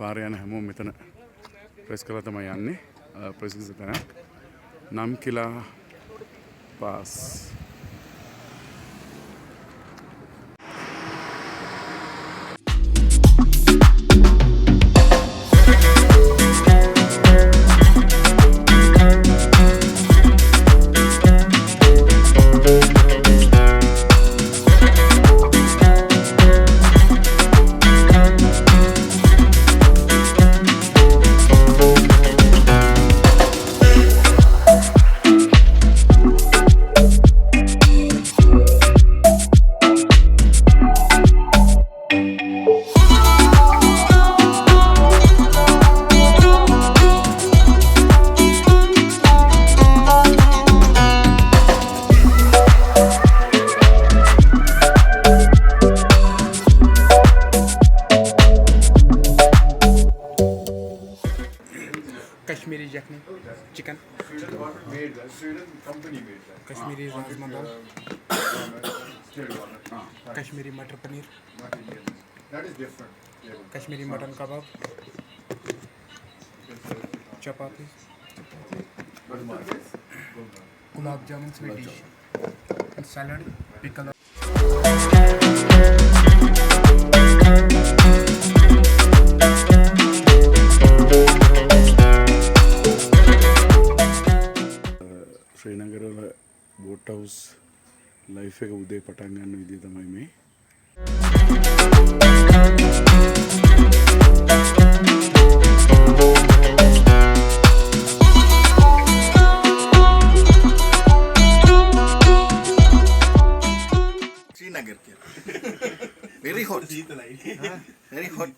පාර යන හැමෝම මෙතන ප්‍රෙස් කරලා තමයි යන්නේ. ප්‍රෙස් කරන නම් කියලා pass. Kashmiri Jackney chicken. Made that. Sweden company made that. Kashmiri Rajma dal. Kashmiri Matar Paneer. Not Indian. That is different. Yeah. Kashmiri Mutton Kebab. Chapati. Gulmarg. Gulab Jamun sweet dish. And salad. Pickle. ශ්‍රීනගර වල boat house life එක උදේ පටන් ගන්න විදිය තමයි මේ. Srinagar ke very hot. Very hot.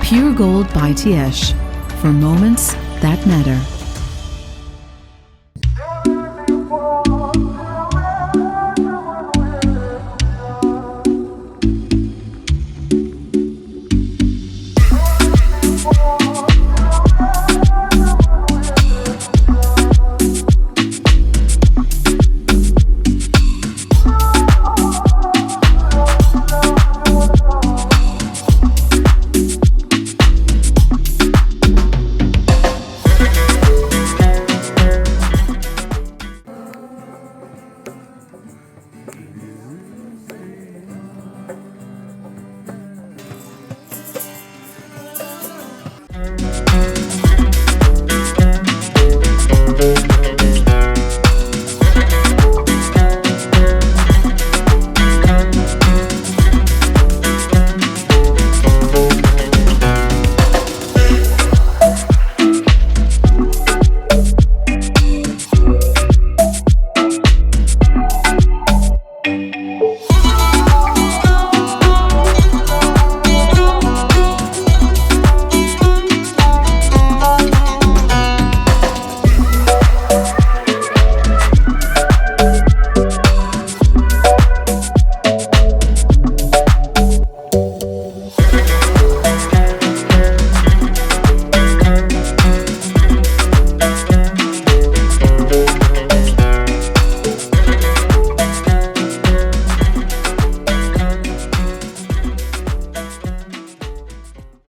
Pure Gold by TS for moments that matter.